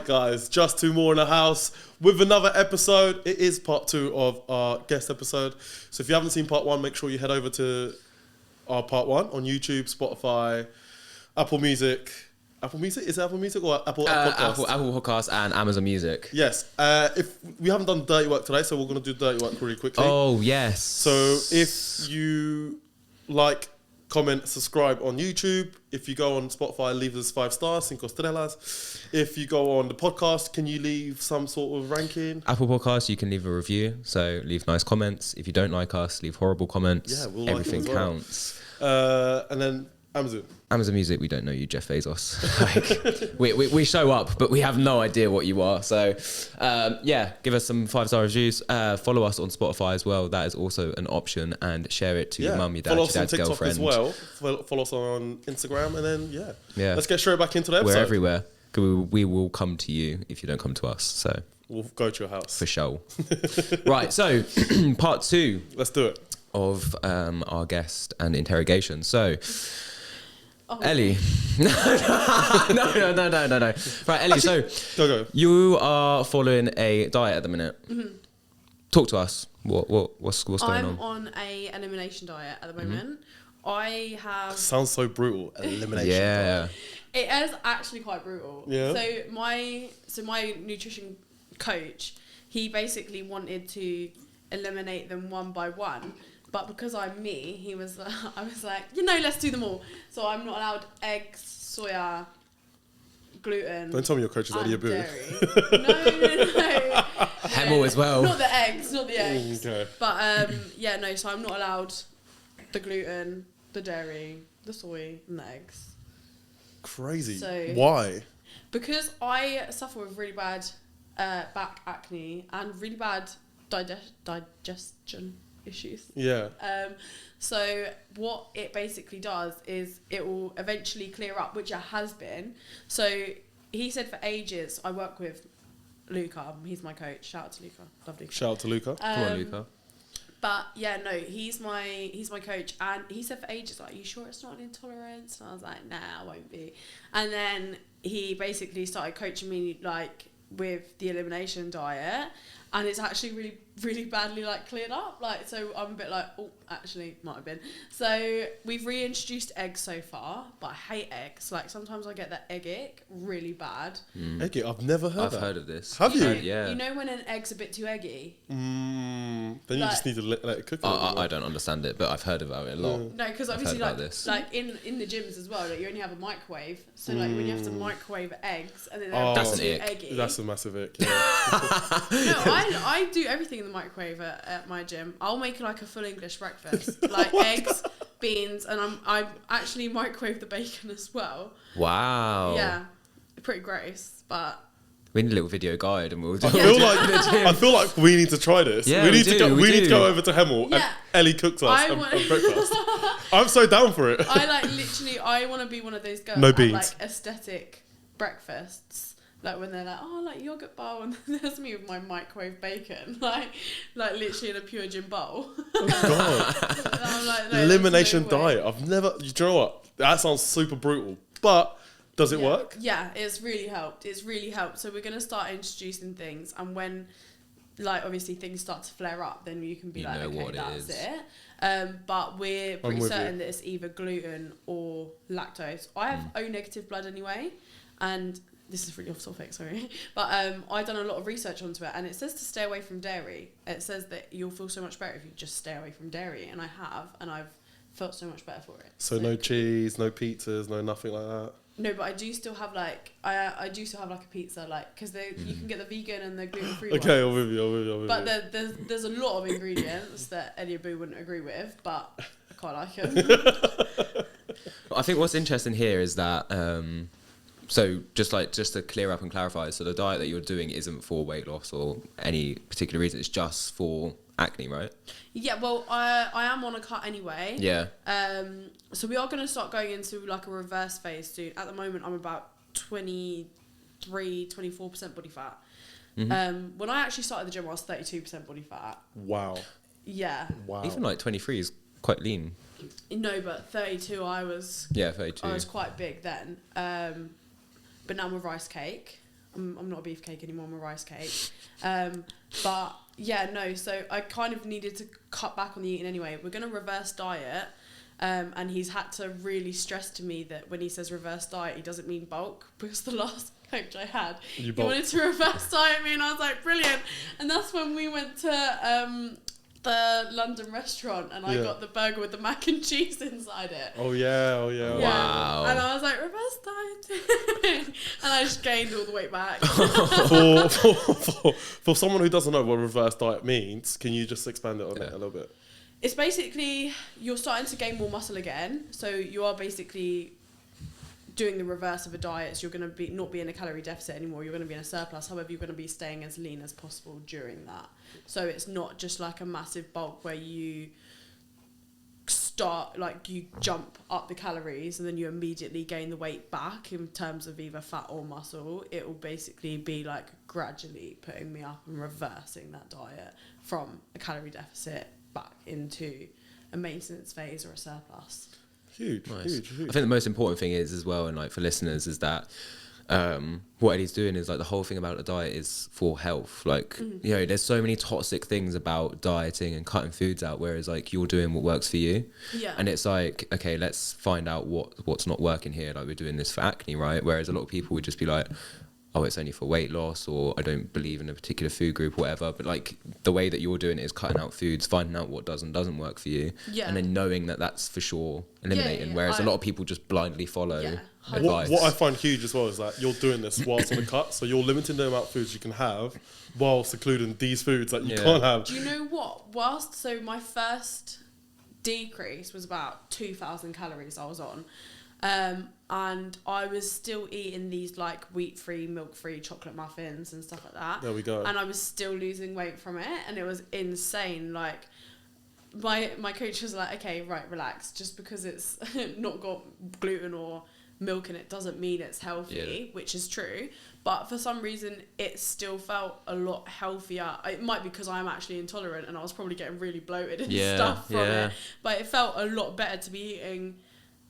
guys, Just2More in the house with another episode. It is part 2 of our guest episode. So if you haven't seen part 1, make sure you head over to our part 1 on YouTube, Spotify, Apple Music. Apple Music? Is it Apple Music or Apple Podcast? Apple Podcast and Amazon Music. Yes. If we haven't done dirty work today, so we're going to do dirty work really quickly. Oh, yes. So if you like, comment, subscribe on YouTube. If you go on Spotify, leave us 5 stars, 5 estrellas. If you go on the podcast, can you leave some sort of ranking? Apple Podcasts, you can leave a review. So leave nice comments. If you don't like us, leave horrible comments. Yeah, we'll Everything like it as well. counts. And then Amazon Music, we don't know you, Jeff Bezos. we show up, but we have no idea what you are. So, give us some 5-star reviews. Follow us on Spotify as well. That is also an option. And share it to your mum, your dad, follow your us on dad's TikTok girlfriend. as well. Follow us on Instagram. And then, let's get straight back into the episode. We're everywhere. We will come to you if you don't come to us. So we'll go to your house. For sure. Right, so part 2. Let's do it. Of our guest and interrogation. So... Oh. Ellie. No. Right, Ellie, Actually, so go. You are following a diet at the minute. Mm-hmm. Talk to us. What's going on? I'm on a elimination diet at the moment. I have... Sounds so brutal. Elimination. Yeah. It is actually quite brutal. Yeah. So my nutrition coach, he basically wanted to eliminate them one by one. But because I'm me, I was like, let's do them all. So I'm not allowed eggs, soya, gluten. Don't tell me your coach is Eddie Abu. No. Hemel as well. Not the eggs. Okay. But so I'm not allowed the gluten, the dairy, the soy, and the eggs. Crazy. So, why? Because I suffer with really bad back acne and really bad digestion issues. Yeah. So what it basically does is it will eventually clear up, which it has been. So he said for ages, I work with Luca. He's my coach. Shout out to Luca. Love Luca. Shout out to Luca. Come on, Luca. But he's my coach, and he said for ages, like, "You sure it's not an intolerance?" And I was like, "Nah, it won't be." And then he basically started coaching me like with the elimination diet, and it's actually really, really badly like cleared up. Like, so I'm a bit like, oh, actually might have been. So we've reintroduced eggs so far, but I hate eggs. Like sometimes I get that egg ick really bad. Eggy, I've never heard. I've heard of this. Have you? Yeah. You know when an egg's a bit too eggy. Then you just need to let it cook. I don't understand it, but I've heard about it a lot. No, because obviously like in the gyms as well, like you only have a microwave. So like when you have to microwave eggs and then they're too eggy. That's a massive ick. Yeah. No, I do everything in the microwave at my gym. I'll make like a full English breakfast, like eggs, beans, and I actually microwave the bacon as well. Wow. Yeah, pretty gross, but we need a little video guide, and we'll do. I feel like we need to try this. Yeah, we need to go over to Hemel and Ellie cooks us a breakfast. I'm so down for it. I want to be one of those girls no at beans. like aesthetic breakfasts. Like when they're like, oh, like yogurt bowl, and there's me with my microwave bacon, like literally in a pure gym bowl. Oh God. I'm like, no, Elimination no way. diet. I've never. You know what? That sounds super brutal. But does it work? Yeah, it's really helped. So we're gonna start introducing things, and when, like, obviously things start to flare up, then you can be like, okay, that's it. But we're pretty certain that it's either gluten or lactose. I have O negative blood anyway, and this is really off topic, sorry. But I've done a lot of research onto it, and it says to stay away from dairy. It says that you'll feel so much better if you just stay away from dairy, and I have, and I've felt so much better for it. So no cheese, no pizzas, no nothing like that. No, but I do still have like I do still have like a pizza, like because you can get the vegan and the gluten free. Okay, I'm with you. But there's a lot of ingredients that Eddie Abu wouldn't agree with, but I quite like them. I think what's interesting here is that. So just to clear up and clarify, so the diet that you're doing isn't for weight loss or any particular reason. It's just for acne, right? Yeah. Well, I am on a cut anyway. Yeah. So we are going to start going into like a reverse phase soon. At the moment, I'm about 24% body fat. Mm-hmm. When I actually started the gym, I was 32% body fat. Wow. Yeah. Wow. Even like 23 is quite lean. No, but 32, I was. Yeah, 32. I was quite big then. But now I'm a rice cake. I'm not a beefcake anymore, I'm a rice cake. But yeah, no, so I kind of needed to cut back on the eating anyway. We're going to reverse diet. And he's had to really stress to me that when he says reverse diet, he doesn't mean bulk, because the last coach I had, he wanted to reverse diet me, and I was like, brilliant. And that's when we went to the London restaurant, and I got the burger with the mac and cheese inside it. Oh yeah. Wow. And I was like, reverse diet. And I just gained all the weight back. For someone who doesn't know what reverse diet means, can you just expand it on it a little bit? It's basically you're starting to gain more muscle again, so you are basically doing the reverse of a diet. So you're going to not be in a calorie deficit anymore. You're going to be in a surplus. However, you're going to be staying as lean as possible during that. So it's not just like a massive bulk where you you jump up the calories and then you immediately gain the weight back in terms of either fat or muscle. It will basically be like gradually putting me up and reversing that diet from a calorie deficit back into a maintenance phase or a surplus. Huge. I think the most important thing is as well, and like for listeners, is that what Ellie's doing is like the whole thing about the diet is for health. Like, you know, there's so many toxic things about dieting and cutting foods out, whereas like you're doing what works for you. Yeah. And it's like, okay, let's find out what's not working here. Like we're doing this for acne, right? Whereas a lot of people would just be like, oh, it's only for weight loss, or I don't believe in a particular food group or whatever. But like the way that you're doing it is cutting out foods, finding out what does and doesn't work for you, and then knowing that that's for sure eliminating. Whereas a lot of people just blindly follow advice. What I find huge as well is that you're doing this whilst on a cut, so you're limiting the amount of foods you can have whilst including these foods that you can't have. Do you know what? So my first decrease was about 2,000 calories I was on. And I was still eating these like wheat-free, milk-free chocolate muffins and stuff like that. There we go. And I was still losing weight from it, and it was insane. Like my coach was like, okay, right, relax. Just because it's not got gluten or milk in it doesn't mean it's healthy, which is true. But for some reason, it still felt a lot healthier. It might be because I'm actually intolerant, and I was probably getting really bloated and stuff from it. But it felt a lot better to be eating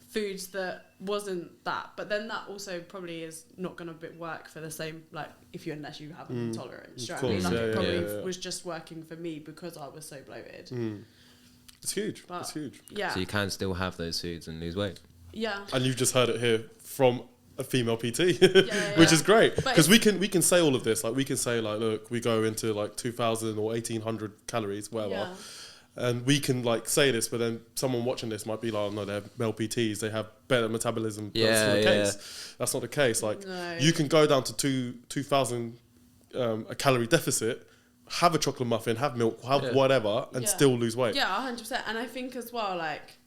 foods that wasn't that, but then that also probably is not going to work for the same, like unless you have an intolerance. Do you know what I mean? Like it probably was just working for me because I was so bloated. It's huge. But, it's huge. Yeah. So you can still have those foods and lose weight. Yeah. And you've just heard it here from a female PT, which is great, because we can say all of this. Like we can say like, look, we go into like 2,000 or 1,800 calories, whatever. Yeah. And we can like say this, but then someone watching this might be like, oh, no, they're male PTs, they have better metabolism. That's not the case. That's not the case. Like you can go down to 2,000 a calorie deficit, have a chocolate muffin, have milk, have whatever, and still lose weight. Yeah, 100%. And I think as well, like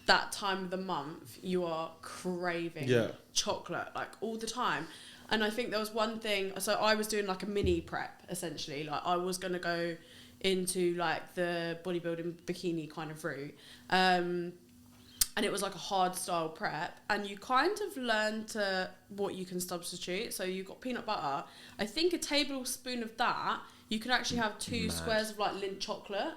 that time of the month, you are craving chocolate like all the time. And I think there was one thing. So I was doing like a mini prep essentially. Like I was gonna go into like the bodybuilding bikini kind of route, and it was like a hard style prep, and you kind of learn to what you can substitute. So you got peanut butter. I think a tablespoon of that, you can actually have 2 squares of like Lindt chocolate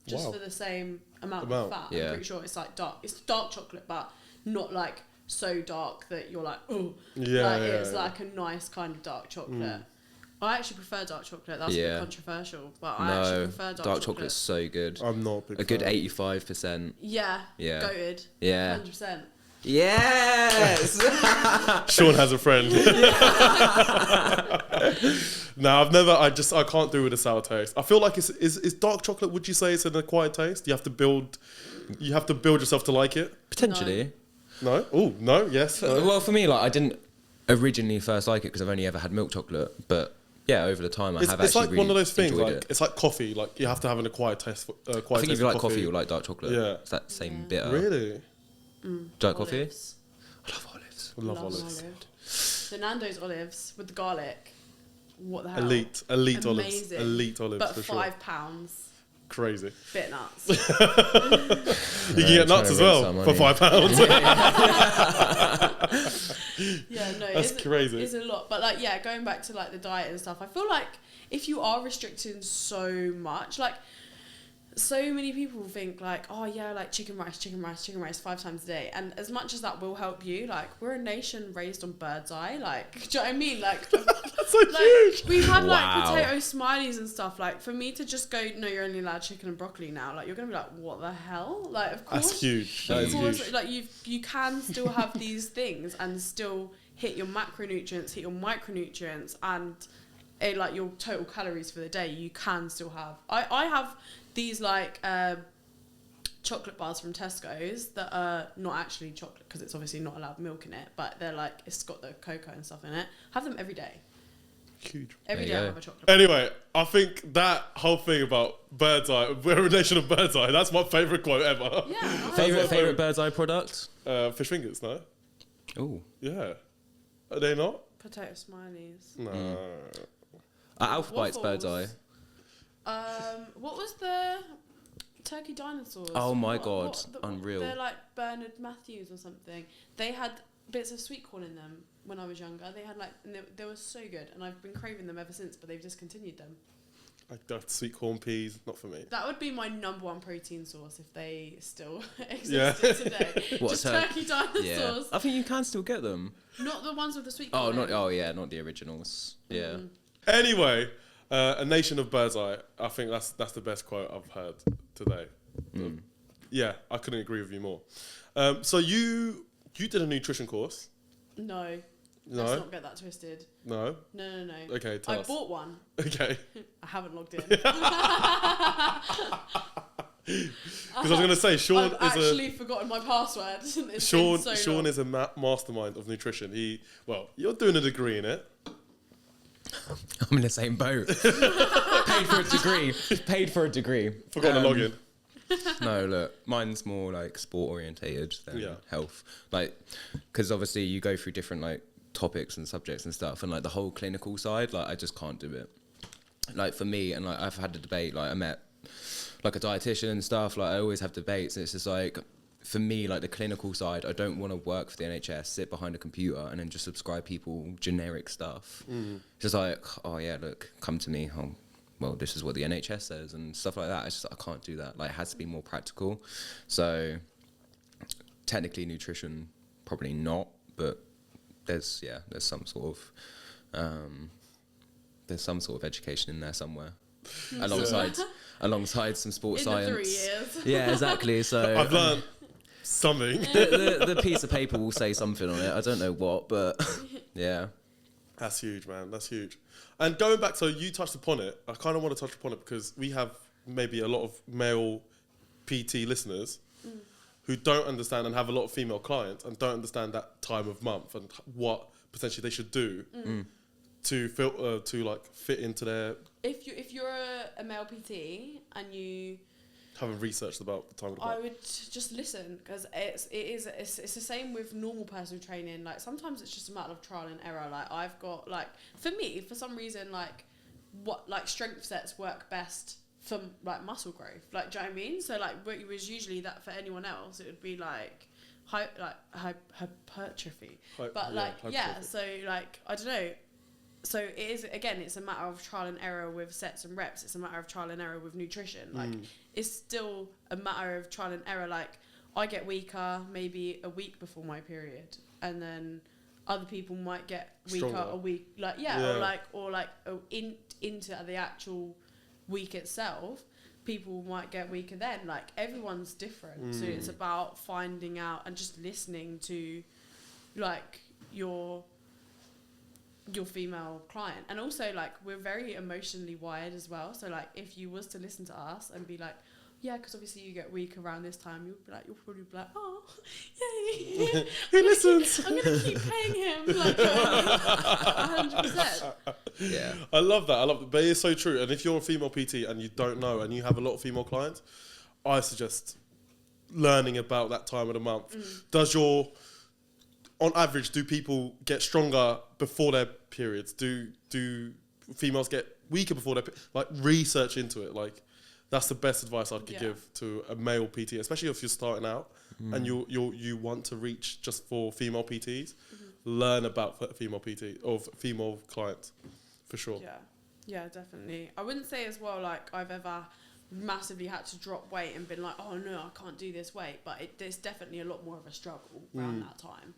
just for the same amount of fat. I'm pretty sure it's like it's dark chocolate, but not like so dark that you're like, oh, it's like a nice kind of dark chocolate. I actually prefer dark chocolate. That's a bit controversial, but I actually prefer dark chocolate. Chocolate's so good. I'm not a big good 85%. Yeah. Goated. Yeah. 100%. Yes. Sean has a friend. No, I can't do with a sour taste. I feel like is dark chocolate. Would you say it's an acquired taste? You have to build yourself to like it. Potentially. No. Oh no. Yes. No. Well, for me, like I didn't originally first like it because I've only ever had milk chocolate, but yeah, over the time it's actually like really one of those things. enjoyed like it. it's like coffee. Like you have to have an acquired taste. I think if you like coffee, you'll like dark chocolate. Yeah, it's that same bitter. Really? Dark coffee. I love olives. I love olives. The Nando's olives with the garlic. What the hell? Elite Amazing. olives. Elite olives. But for £5. Crazy. Bit nuts. You can get nuts as well for £5. Yeah, no, that's crazy. It's a lot, but like, yeah, going back to like the diet and stuff, I feel like if you are restricting so much, like so many people think like, oh yeah, like chicken rice 5 times a day, and as much as that will help you, like we're a nation raised on bird's eye, like do you know what I mean, like that's so huge. We've had like potato smileys and stuff, like for me to just go, no, you're only allowed chicken and broccoli now, like you're gonna be like, what the hell, like of course that's huge. That is huge. Like you can still have these things and still hit your macronutrients, hit your micronutrients, and like your total calories for the day. You can still have. I have these like chocolate bars from Tesco's that are not actually chocolate because it's obviously not allowed milk in it, but they're like, it's got the cocoa and stuff in it. Have them every day. Huge. Every day I have a chocolate bar. Anyway, I think that whole thing about bird's eye, we're a nation of bird's eye, that's my favourite quote ever. Yeah. Favourite bird's eye product? Fish fingers, no? Ooh. Yeah. Are they not? Potato smileys. No. Alpha Bites bird's eye. What was the turkey dinosaurs? Oh my god, unreal. They're like Bernard Matthews or something. They had bits of sweet corn in them when I was younger. They had like, and they were so good, and I've been craving them ever since, but they've discontinued them. Like that sweet corn peas, not for me. That would be my number one protein source if they still existed today. What, just turkey dinosaurs. Yeah. I think you can still get them. Not the ones with the sweet corn. Not the originals. Yeah. Anyway, a nation of bird's eye. I think that's the best quote I've heard today. Yeah, I couldn't agree with you more. So you did a nutrition course. No. Let's not get that twisted. No? No. Okay, tell us. I bought one. Okay. I haven't logged in. Because I was going to say, Sean I've actually forgotten my password. Sean is a mastermind of nutrition. You're doing a degree in it. I'm in the same boat. Paid for a degree. Forgotten to log in. No, look, mine's more like sport orientated than health. Like, because obviously you go through different like topics and subjects and stuff, and like the whole clinical side, like I just can't do it. Like for me, and like I've had a debate, like I met like a dietitian and stuff, like I always have debates, and it's just like, for me, like the clinical side, I don't want to work for the NHS, sit behind a computer and then just subscribe people generic stuff. Just like, oh yeah, look, come to me, well, this is what the NHS says and stuff like that. It's just, I can't do that. Like, it has to be more practical. So technically nutrition, probably not, but there's some sort of education in there somewhere. alongside some sports science. In the 3 years. Yeah, exactly. So I've learned something. The piece of paper will say something on it. I don't know what, but yeah. That's huge, man. That's huge. And going back, so you touched upon it. I kind of want to touch upon it because we have maybe a lot of male PT listeners who don't understand, and have a lot of female clients and don't understand that time of month and what potentially they should do to fit into their. If you're a male PT and you haven't researched about the time of the month, I would just listen, because it's the same with normal personal training. Like sometimes it's just a matter of trial and error. Like I've got like, for me, for some reason, like what like strength sets work best for like muscle growth. Like, do you know what I mean? So like, it was usually that for anyone else, it would be like hypertrophy. So like I don't know. So it is, again, it's a matter of trial and error with sets and reps. It's a matter of trial and error with nutrition. Like, it's still a matter of trial and error. Like, I get weaker maybe a week before my period, and then other people might get weaker Stronger. a week. Into the actual week itself, people might get weaker then. Like, everyone's different. So it's about finding out and just listening to, like, your female client. And also, like, we're very emotionally wired as well. So like, if you was to listen to us and be like, yeah, because obviously you get weak around this time, you'll probably be like, oh, yay. he listens. I'm gonna keep paying him, like 100%. Yeah, I love that. But it's so true. And if you're a female PT and you don't know, and you have a lot of female clients, I suggest learning about that time of the month. On average, do people get stronger before their periods? Do females get weaker before their like, research into it? Like, that's the best advice I could give to a male PT, especially if you're starting out and you want to reach just for female PTs. Learn about female PT or female clients, for sure. Yeah, definitely. I wouldn't say as well, like, I've ever massively had to drop weight and been like, oh no, I can't do this weight. But there's definitely a lot more of a struggle around that time.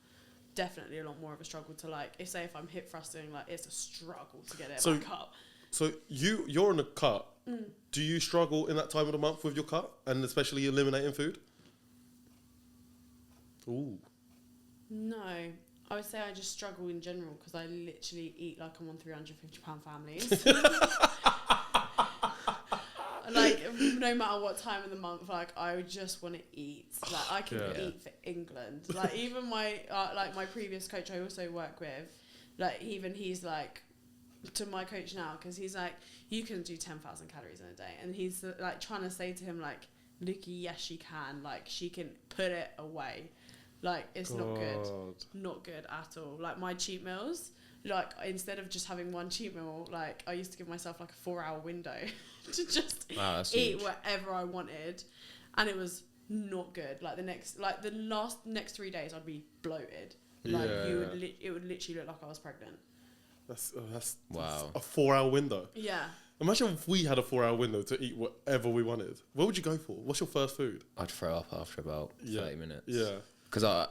Definitely a lot more of a struggle to like, if I'm hip thrusting, like it's a struggle to get it back up. So you're in a cut. Do you struggle in that time of the month with your cut, and especially eliminating food? Ooh. No, I would say I just struggle in general because I literally eat like I'm on £350 families. Like no matter what time of the month, like I just want to eat. Like I can eat for England. Like even my my previous coach I also work with, like even he's like to my coach now because he's like, you can do 10,000 calories in a day, and he's like trying to say to him like, Lukey, yes she can. Like she can put it away. Like it's not good at all. Like my cheat meals, like instead of just having one cheat meal, like I used to give myself like a 4-hour window to just eat whatever I wanted, and it was not good. Like the next 3 days I'd be bloated. Like it would literally look like I was pregnant. That's wow. A 4-hour window. Yeah. Imagine if we had a 4-hour window to eat whatever we wanted. What would you go for? What's your first food? I'd throw up after about 30 minutes. Yeah. Because I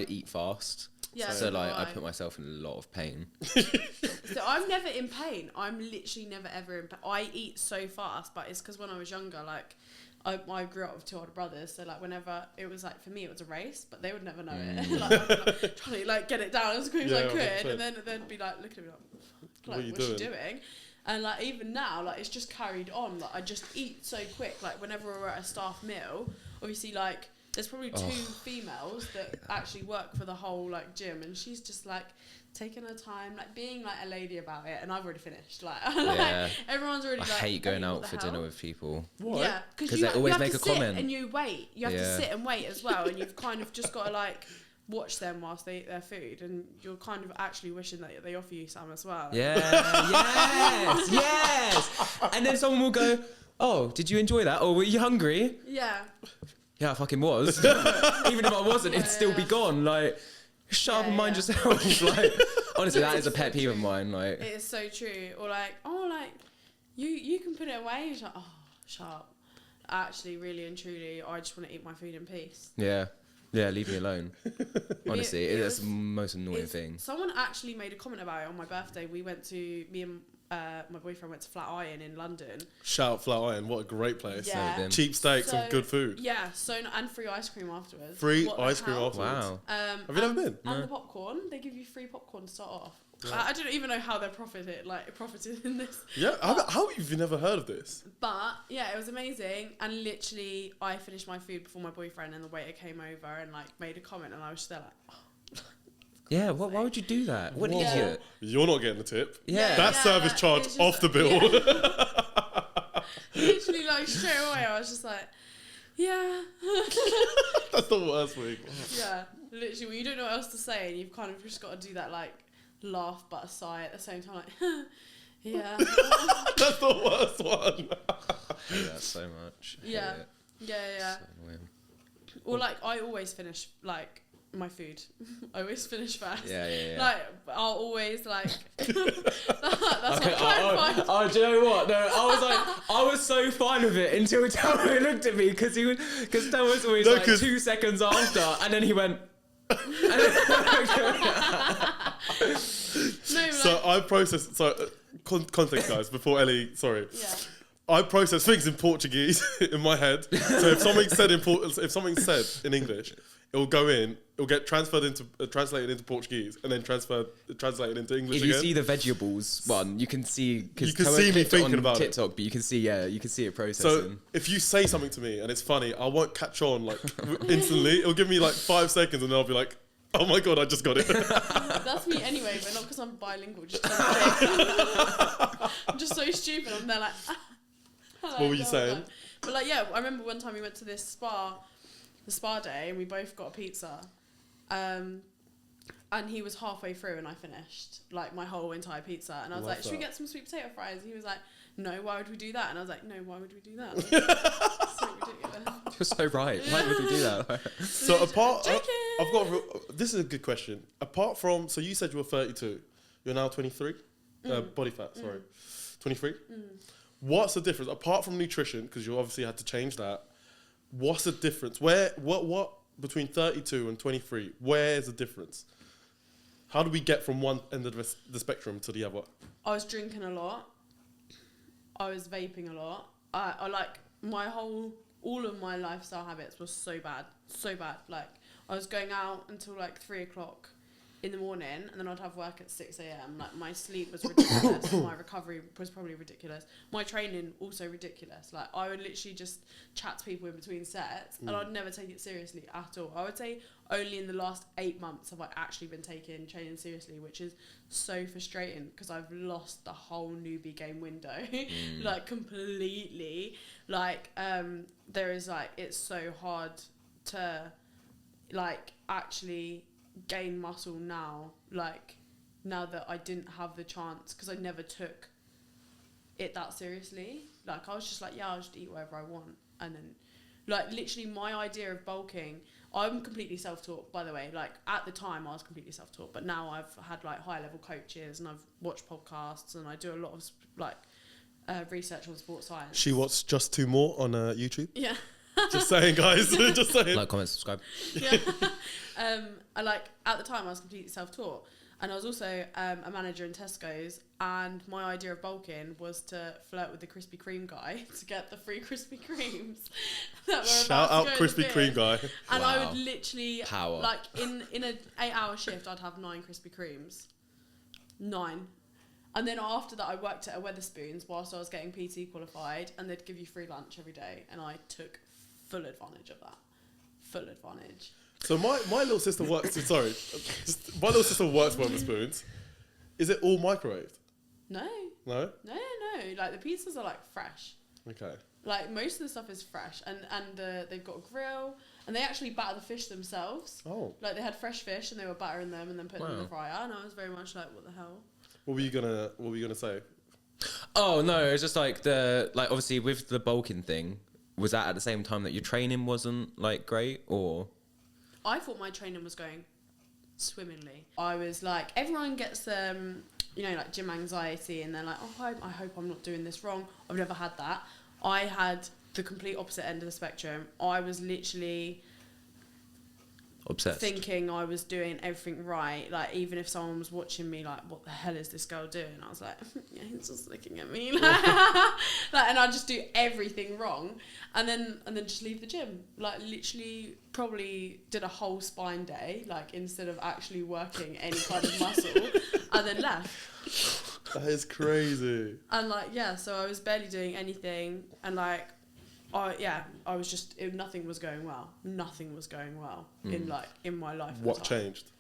eat fast. Yeah, so like I put myself in a lot of pain. So I'm never in pain. I'm literally never ever in pain. I eat so fast, but it's because when I was younger, like I grew up with 2 older brothers, so like whenever it was like for me it was a race, but they would never know it. Like I'd be, like, trying to like get it down as quick as I could, and then they'd be like looking at me like what's she doing? And like even now, like it's just carried on. Like I just eat so quick. Like whenever we're at a staff meal, obviously like there's probably 2 females that actually work for the whole like gym, and she's just like taking her time, like being like a lady about it, and I've already finished. Like, like everyone's already. I hate going out for dinner with people. Why? Yeah, because they always make a comment, and you wait. You have to sit and wait as well, and you've kind of just got to like watch them whilst they eat their food, and you're kind of actually wishing that they offer you some as well. Yeah, yes. And then someone will go, "Oh, did you enjoy that? Or were you hungry?" Yeah. Yeah, I fucking was. Even if I wasn't, it'd still be gone. Like, shut up and mind yourself. Like, honestly, that is a pet peeve of mine. Like, it is so true. Or like, oh, like you can put it away. It's like, oh, shut up. Actually, really and truly, I just want to eat my food in peace. Yeah, leave me alone. Honestly, it's the most annoying thing. Someone actually made a comment about it on my birthday. Me and my boyfriend went to Flat Iron in London. Shout out Flat Iron, what a great place. Yeah. Cheap steaks and good food. Yeah, and free ice cream afterwards. Free ice cream afterwards. Wow. Have you never been? And the popcorn, they give you free popcorn to start off. Yeah. I don't even know how they're profited in this. Yeah, how have you never heard of this? But yeah, it was amazing, and literally I finished my food before my boyfriend, and the waiter came over and like made a comment, and I was just there like, oh. Yeah, why would you do that? What an idiot. You're not getting the tip. Yeah. That's service charge off the bill. Yeah. Literally, like, straight away, I was just like, yeah. That's the worst thing. Yeah, literally, when you don't know what else to say, and you've kind of just got to do that, like, laugh but a sigh at the same time, like, yeah. That's the worst one. I hate that so much. Yeah. Yeah. So annoying. Or, like, I always finish, like, my food. I always finish first. Yeah. Like, I'll always like. That's okay, what I'm trying do you know what? No, I was so fine with it until Tamo looked at me because Tamo was always 2 seconds after, and then he went. I process. Context, guys. Before Ellie, sorry. Yeah. I process things in Portuguese in my head. So if something said in English, it will go in. It will get translated into Portuguese, and then translated into English. If you see the vegetables one, you can see me thinking about TikTok, but you can see it processing. So if you say something to me and it's funny, I won't catch on like instantly. It'll give me like 5 seconds, and then I'll be like, "Oh my god, I just got it." That's me anyway, but not because I'm bilingual. Just I'm just so stupid. I'm there like. What were you saying? But like, yeah, I remember one time we went to this the spa day, and we both got a pizza. And he was halfway through, and I finished like my whole entire pizza. And I was like, "Should we get some sweet potato fries?" And he was like, "No, why would we do that?" And I was like, "No, why would we do that?" So ridiculous. You're so right. Why would we do that? So I've got. This is a good question. Apart from, so you said you were 32. You're now 23. Body fat. Sorry, 23. What's the difference apart from nutrition? Because you obviously had to change that. What's the difference? What between 32 and 23? Where is the difference? How do we get from one end of the spectrum to the other? I was drinking a lot. I was vaping a lot. I like all of my lifestyle habits were so bad. Like I was going out until like 3 o'clock in the morning, and then I'd have work at 6 a.m. Like my sleep was ridiculous. My recovery was probably ridiculous. My training also ridiculous. Like I would literally just chat to people in between sets, and I'd never take it seriously at all. I would say only in the last 8 months have I actually been taking training seriously, which is so frustrating because I've lost the whole newbie game window, like completely. Like there is like, it's so hard to like actually gain muscle now, like now that I didn't have the chance because I never took it that seriously. Like I was just like, yeah, I'll just eat whatever I want. And then like literally my idea of bulking, I'm completely self-taught, by the way. Like at the time I was completely self-taught, but now I've had like high level coaches and I've watched podcasts and I do a lot of like research on sports science. She watched Just2More on YouTube. Yeah. Just saying, guys. Just saying. Like, comment, subscribe. Yeah. I like at the time I was completely self-taught, and I was also a manager in Tesco's, and my idea of bulking was to flirt with the Krispy Kreme guy to get the free Krispy Kremes. Shout out Krispy Kreme guy. And wow. I would literally Power. like in an 8-hour shift I'd have 9 Krispy Kremes. 9. And then after that I worked at a Wetherspoons whilst I was getting PT qualified, and they'd give you free lunch every day, and I took full advantage of that. Full advantage. So my little sister works. My little sister works for Wetherspoons. Is it all microwaved? No. No. Like the pizzas are like fresh. Okay. Like most of the stuff is fresh, and they've got a grill, and they actually batter the fish themselves. Oh. Like they had fresh fish and they were battering them and then putting them in the fryer, and I was very much like, what the hell? What were you gonna say? Oh no, it's just like obviously with the bulking thing, was that at the same time that your training wasn't like great, or? I thought my training was going swimmingly. I was like, everyone gets like gym anxiety, and they're like, oh, I hope I'm not doing this wrong. I've never had that. I had the complete opposite end of the spectrum. I was literally Obsessed. thinking I was doing everything right. Like even if someone was watching me, like, what the hell is this girl doing? I was like, yeah, he's just looking at me. And I just do everything wrong, and then just leave the gym. Like literally, probably did a whole spine day, like instead of actually working any kind of muscle, and then left. That is crazy. And like so I was barely doing anything, and like. I was just nothing was going well. Nothing was going well in my life. What changed?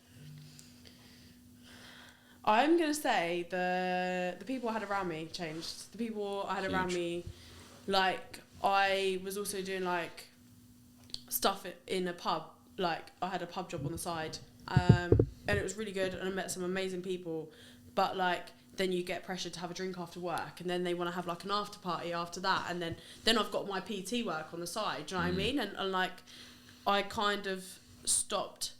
I'm gonna say the people I had around me changed. The people I had around me, like I was also doing like stuff in a pub. Like I had a pub job on the side, and it was really good, and I met some amazing people. But like. Then you get pressured to have a drink after work, and then they want to have like an after party after that, and then I've got my PT work on the side, do you know what I mean? And like I kind of stopped.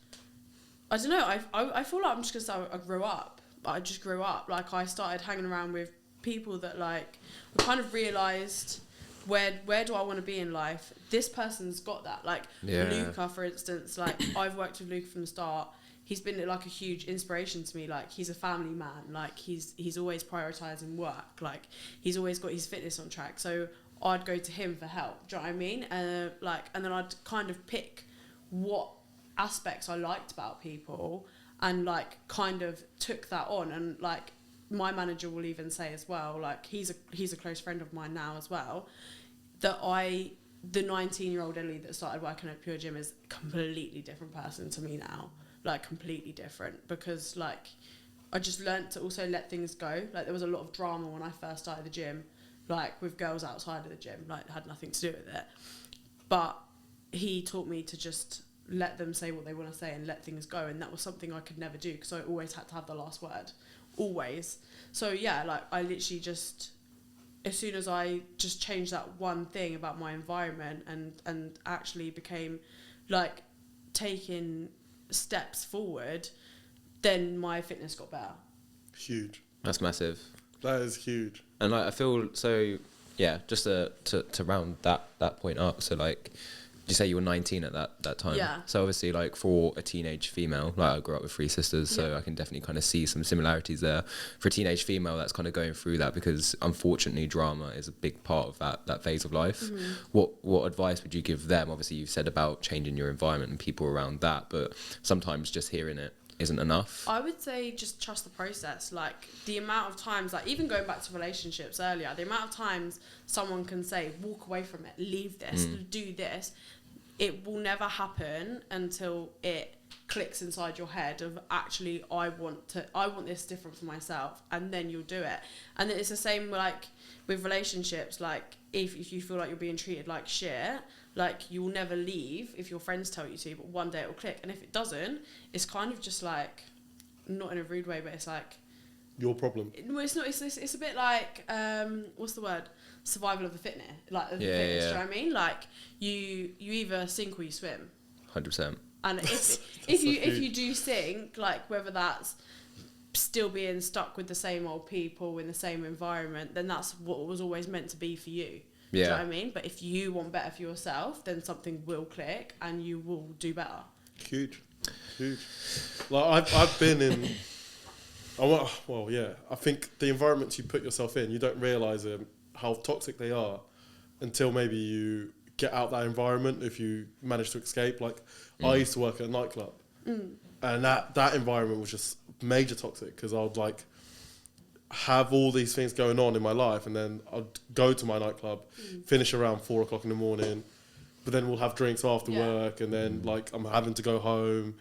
I don't know, I feel like I'm just gonna say I grew up. I just grew up. Like I started hanging around with people that like I kind of realised where do I want to be in life? This person's got that. Like Luca, for instance, like I've worked with Luca from the start. He's been like a huge inspiration to me. Like he's a family man. Like he's always prioritizing work. Like he's always got his fitness on track. So I'd go to him for help. Do you know what I mean? And then I'd kind of pick what aspects I liked about people, and like kind of took that on. And like my manager will even say as well. Like he's a close friend of mine now as well. That the 19-year-old Ellie that started working at Pure Gym is a completely different person to me now. Like completely different, because like I just learnt to also let things go. Like there was a lot of drama when I first started the gym, like with girls outside of the gym, like it had nothing to do with it. But he taught me to just let them say what they want to say and let things go, and that was something I could never do because I always had to have the last word, always. So yeah, like I literally just, as soon as I just changed that one thing about my environment and actually became like taking steps forward, then my fitness got better. Huge. That's massive. That is huge. And like I feel so yeah, just to round that point up. So like, you say you were 19 at that time. Yeah. So obviously, like, for a teenage female, like, I grew up with 3 sisters, so I can definitely kind of see some similarities there. For a teenage female that's kind of going through that, because unfortunately drama is a big part of that phase of life. What advice would you give them? Obviously, you've said about changing your environment and people around that, but sometimes just hearing it isn't enough. I would say just trust the process. Like, the amount of times, like, even going back to relationships earlier, the amount of times someone can say, walk away from it, leave this, do this, it will never happen until it clicks inside your head of, actually, I want this different for myself, and then you'll do it. And it's the same like with relationships. Like, if you feel like you're being treated like shit, like, you will never leave if your friends tell you to, but one day it will click. And if it doesn't, it's kind of just like, not in a rude way, but it's like your problem. No, it's not. It's a bit like what's the word? Survival of the fittest. Like, the fittest. Do you know what I mean? Like, you either sink or you swim. 100%. And if you do sink, like, whether that's still being stuck with the same old people in the same environment, then that's what was always meant to be for you. Do you know what I mean? But if you want better for yourself, then something will click and you will do better. Huge. Like, I've been in. I think the environments you put yourself in, you don't realise how toxic they are until maybe you get out that environment. If you manage to escape, like, I used to work at a nightclub, and that environment was just major toxic, because I would, like, have all these things going on in my life, and then I'd go to my nightclub, finish around 4 o'clock in the morning, but then we'll have drinks after work, and then like, I'm having to go home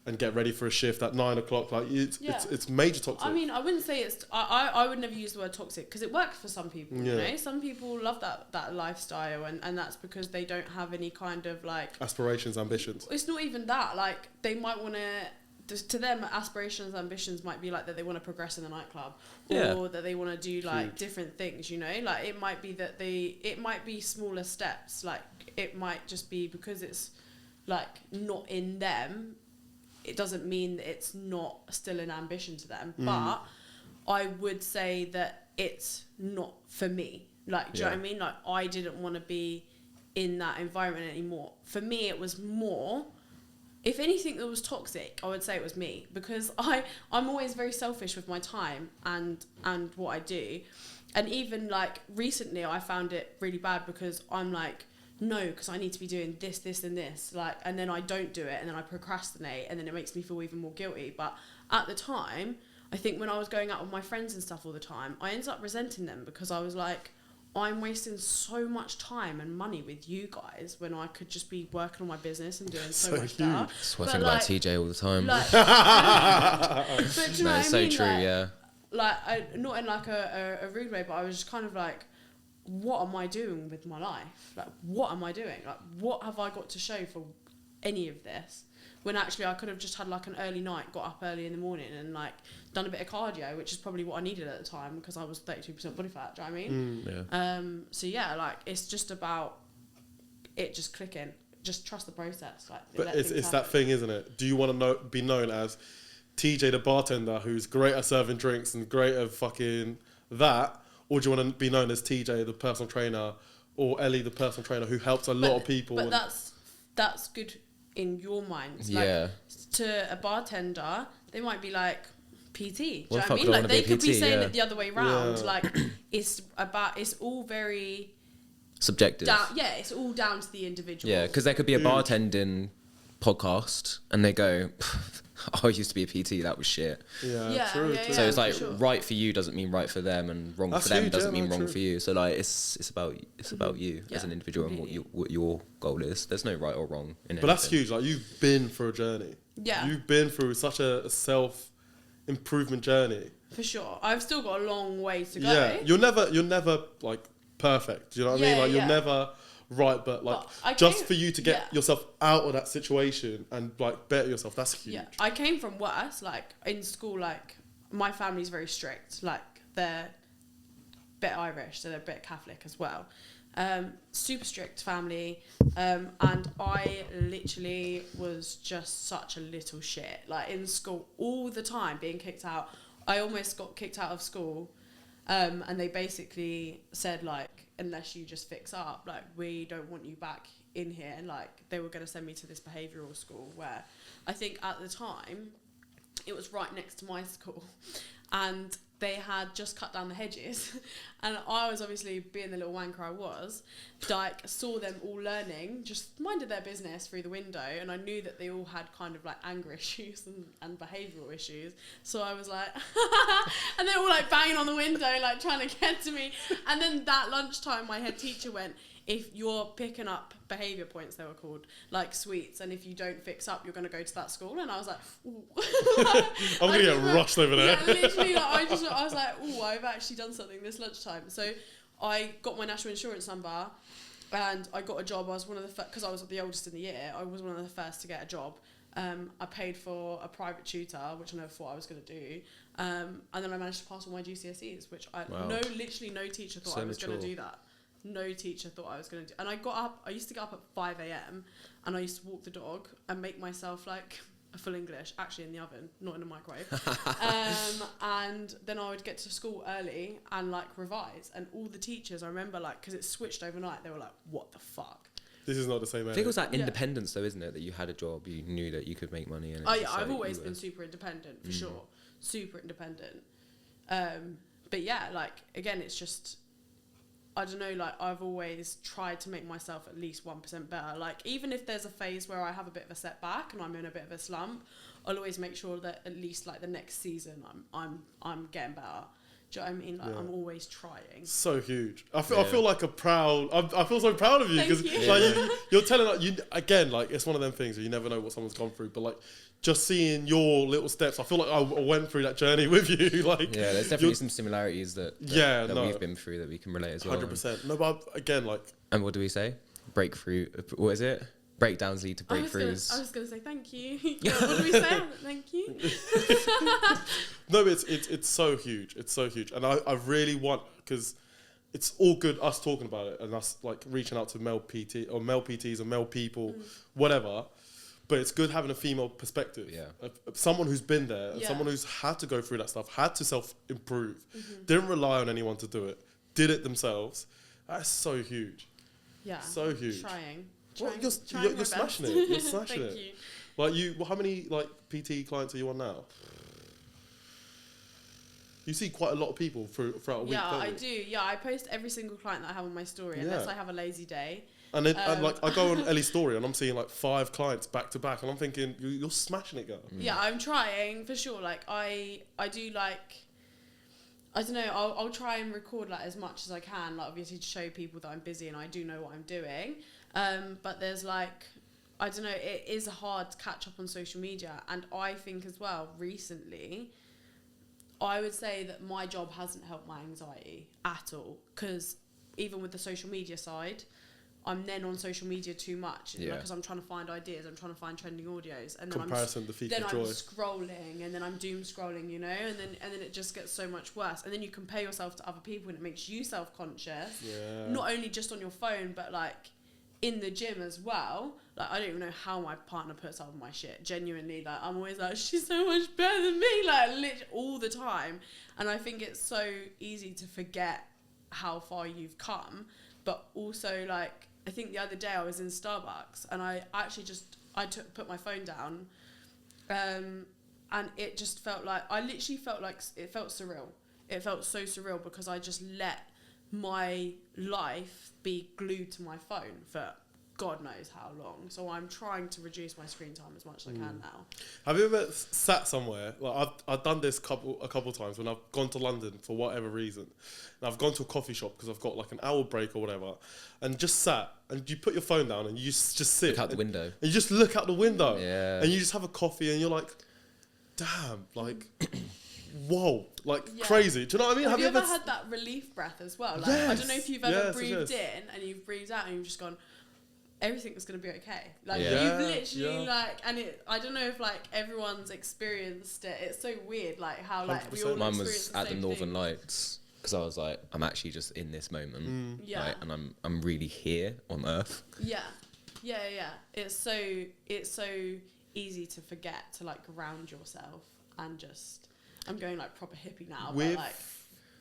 and get ready for a shift at 9 o'clock. Like, it's major toxic. I mean, I wouldn't say it's. I would never use the word toxic, because it works for some people. You know, some people love that lifestyle, and that's because they don't have any kind of, like, aspirations, ambitions. It's not even that. Like, they might want to them, aspirations, ambitions might be like that they want to progress in the nightclub, or that they want to do, like, different things, you know. Like, it might be that it might be smaller steps. Like, it might just be because it's, like, not in them, it doesn't mean that it's not still an ambition to them. But I would say that it's not for me. Like, do you know what I mean? Like, I didn't want to be in that environment anymore. For me, it was more, if anything that was toxic, I would say it was me, because I'm always very selfish with my time and what I do. And even, like, recently I found it really bad, because I'm like, no, because I need to be doing this, and this, like, and then I don't do it, and then I procrastinate, and then it makes me feel even more guilty. But at the time, I think when I was going out with my friends and stuff all the time, I ended up resenting them, because I was like, I'm wasting so much time and money with you guys when I could just be working on my business and doing so much stuff. That's what I think about TJ all the time. Like, but do you know what I mean? So true, like, Like, not in, like, a rude way, but I was just kind of like, what am I doing with my life? Like, what am I doing? Like, what have I got to show for any of this? When actually I could have just had, like, an early night, got up early in the morning and, like, done a bit of cardio, which is probably what I needed at the time, because I was 32% body fat. Do you know what I mean? So yeah, like, it's just about it just clicking. Just trust the process. Like, but it's that thing, isn't it? Do you want to be known as TJ the bartender, who's great at serving drinks and great at fucking that, or do you want to be known as TJ the personal trainer, or Ellie the personal trainer who helps a lot of people? But that's good in your mind. Like, to a bartender, they might be like, PT. Do you know what I mean? Like, they could be saying it the other way around. Like, it's all very subjective. It's all down to the individual. Yeah, because there could be a bartending podcast and they go, I used to be a PT, that was shit. True. So it's like, right for you doesn't mean right for them, and wrong for them doesn't mean wrong for you. So, like, it's about you as an individual and what your goal is. There's no right or wrong in it. But that's huge. Like, you've been through a journey. Yeah. You've been through such a self-improvement journey. For sure. I've still got a long way to go. Yeah. You're never like, perfect. Do you know what I mean? Like, you're never right, but, like, just for you to get yourself out of that situation and, like, better yourself, that's huge. Yeah, I came from worse. Like, in school, like, my family's very strict. Like, they're a bit Irish, so they're a bit Catholic as well. Super strict family, and I literally was just such a little shit. Like, in school all the time, being kicked out. I almost got kicked out of school And they basically said, like, unless you just fix up, like, we don't want you back in here. And, like, they were going to send me to this behavioural school where I think at the time it was right next to my school. And they had just cut down the hedges. And I was obviously, being the little wanker I was, like, saw them all learning, just minded their business through the window. And I knew that they all had kind of, like, anger issues and behavioural issues. So I was like, and they're all, like, banging on the window, like, trying to get to me. And then that lunchtime, my head teacher went, if you're picking up behaviour points, they were called, like sweets, and if you don't fix up, you're going to go to that school. And I was like, ooh. I'm going to get rushed over there. Yeah, literally, like, I was like, ooh, I've actually done something this lunchtime. So I got my national insurance number and I got a job. I was one of the first, because I was the oldest in the year, I was one of the first to get a job. I paid for a private tutor, which I never thought I was going to do. And then I managed to pass all my GCSEs, which literally no teacher thought I was going to do that. No teacher thought I was going to do. And I used to get up at 5 a.m. and I used to walk the dog and make myself like a full English, actually in the oven, not in a microwave. And then I would get to school early and like revise. And all the teachers, I remember, like, because it switched overnight, they were like, what the fuck? This is not the same. I think it was that independence though, isn't it? That you had a job, you knew that you could make money. And I've always been super independent, for sure. Super independent. But yeah, like, again, it's just, I don't know, like, I've always tried to make myself at least 1% better. Like, even if there's a phase where I have a bit of a setback and I'm in a bit of a slump, I'll always make sure that at least, like, the next season I'm getting better. Do you know what I mean? Like, I'm always trying. So huge. I feel like I feel so proud of you because like you're telling, like, you again, like, it's one of them things where you never know what someone's gone through, but like just seeing your little steps, I feel like I went through that journey with you. Like, yeah, there's definitely some similarities that we've been through that we can relate as well. 100%. No, but again, like, and what do we say? Breakthrough. What is it? Breakdowns lead to breakthroughs. I was gonna say thank you. What do we say? Thank you. No, it's so huge. It's so huge, and I really want, because it's all good us talking about it and us like reaching out to male PT or male PTs or male people, whatever. But it's good having a female perspective. Yeah. Someone who's been there, someone who's had to go through that stuff, had to self-improve, didn't rely on anyone to do it, did it themselves. That's so huge. Yeah. So huge. Trying. Well, you're smashing it. You're smashing it. You. Like, how many like PT clients are you on now? You see quite a lot of people throughout a week. Yeah, I do. Yeah, I post every single client that I have on my story, unless I have a lazy day. And then, and like, I go on Ellie's story and I'm seeing like 5 clients back to back, and I'm thinking, you're smashing it, girl. Yeah, I'm trying for sure. Like, I do, like, I don't know. I'll try and record like as much as I can, like, obviously to show people that I'm busy and I do know what I'm doing. But there's like, I don't know, it is hard to catch up on social media. And I think as well, recently, I would say that my job hasn't helped my anxiety at all. Because even with the social media side, I'm then on social media too much because I'm trying to find ideas, I'm trying to find trending audios, and then I'm scrolling, and then I'm doom scrolling, you know, and then it just gets so much worse, and then you compare yourself to other people, and it makes you self-conscious, not only just on your phone, but like in the gym as well. Like, I don't even know how my partner puts up with my shit. Genuinely, like, I'm always like, she's so much better than me, like, literally all the time. And I think it's so easy to forget how far you've come, but also, like, I think the other day I was in Starbucks and I actually put my phone down, and it just felt like, I literally felt like, it felt surreal. It felt so surreal because I just let my life be glued to my phone for God knows how long. So I'm trying to reduce my screen time as much as I can now. Have you ever sat somewhere, like I've done this a couple times when I've gone to London for whatever reason, and I've gone to a coffee shop because I've got like an hour break or whatever, and just sat, and you put your phone down and you just sit. Look out the window. And you just look out the window. Yeah. And you just have a coffee and you're like, damn, like, whoa, like crazy. Do you know what I mean? Have you ever had that relief breath as well? Like, yes. I don't know if you've ever breathed in and you've breathed out and you've just gone, everything's going to be okay. Like, you've literally, like, and I don't know if, like, everyone's experienced it. It's so weird, like, how, like, 100%. We all Mine was at the Northern Lights, because I was like, I'm actually just in this moment. Right? And I'm really here on Earth. Yeah. It's so easy to forget to, like, ground yourself and just, I'm going, like, proper hippie now, but, like,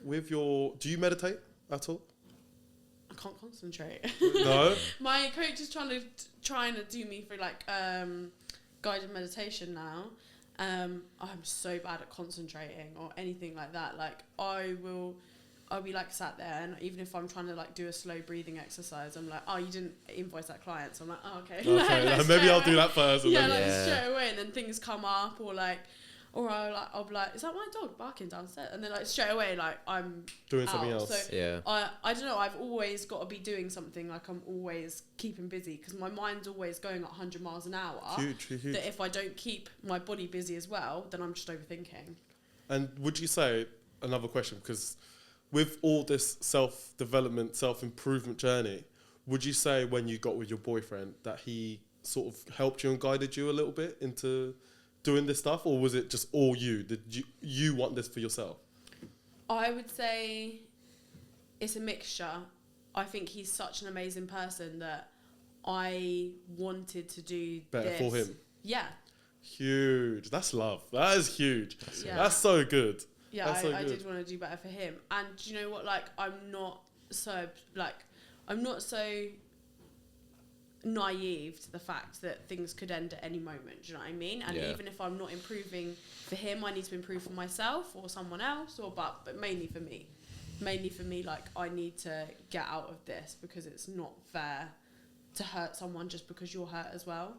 do you meditate at all? I can't concentrate. No. My coach is trying to do me for like guided meditation now. I'm so bad at concentrating or anything like that. Like I'll be like sat there, and even if I'm trying to like do a slow breathing exercise, I'm like, oh, you didn't invoice that client, so I'm like, oh, okay. Okay, maybe I'll do that first. And straight away, and then things come up, or I'll be like, is that my dog barking downstairs? And then like straight away, like I'm doing out. something else. So yeah. I don't know. I've always got to be doing something. Like I'm always keeping busy because my mind's always going at 100 miles an hour. Huge. That if I don't keep my body busy as well, then I'm just overthinking. And would you say, another question, because with all this self-development, self-improvement journey, would you say when you got with your boyfriend that he sort of helped you and guided you a little bit into doing this stuff, or was it just all you? Did you want this for yourself? I would say it's a mixture. I think he's such an amazing person that I wanted to do better this. for him. Yeah. Huge. That's love. That is huge. Yeah. That's so good. Yeah, I did want to do better for him. And do you know what? Like, I'm not so naive to the fact that things could end at any moment. Do you know what I mean? And even if I'm not improving for him, I need to improve for myself or someone else, but mainly for me. Mainly for me, like, I need to get out of this because it's not fair to hurt someone just because you're hurt as well.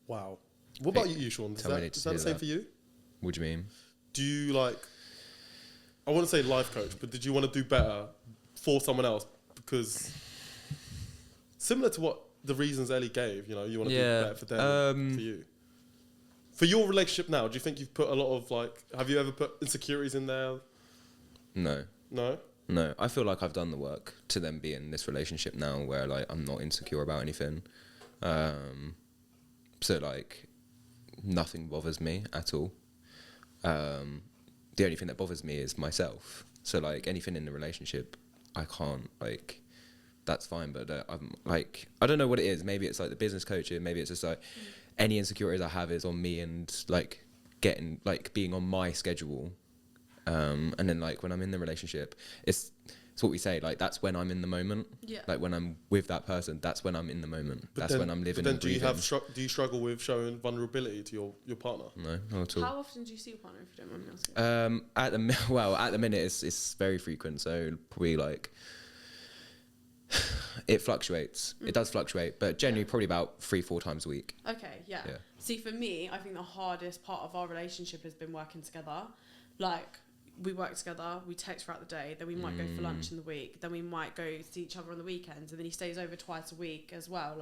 Wow. What about you, Sean? Is that the same for you? What do you mean? Do you like... I wouldn't say life coach, but did you want to do better for someone else? Because similar to what the reasons Ellie gave, you want to do better for them, for you. For your relationship now, do you think you've put a lot of have you ever put insecurities in there? No. No? No. I feel like I've done the work to then be in this relationship now where I'm not insecure about anything. So nothing bothers me at all. The only thing that bothers me is myself. So anything in the relationship, I can't that's fine. But I'm I don't know what it is. Maybe it's the business coaching. Maybe it's just any insecurities I have is on me and getting being on my schedule. And then when I'm in the relationship, it's what we say. That's when I'm in the moment. Yeah. When I'm with that person, that's when I'm in the moment. That's when I'm living. But then and do you struggle with showing vulnerability to your partner? No, not at all. How often do you see your partner, if you don't mind me asking? At the minute it's very frequent. So probably it fluctuates. It does fluctuate, but generally probably about 3-4 times a week. Okay, yeah. See, for me, I think the hardest part of our relationship has been working together. We work together, we text throughout the day, then we might go for lunch in the week, then we might go see each other on the weekends, and then he stays over twice a week as well.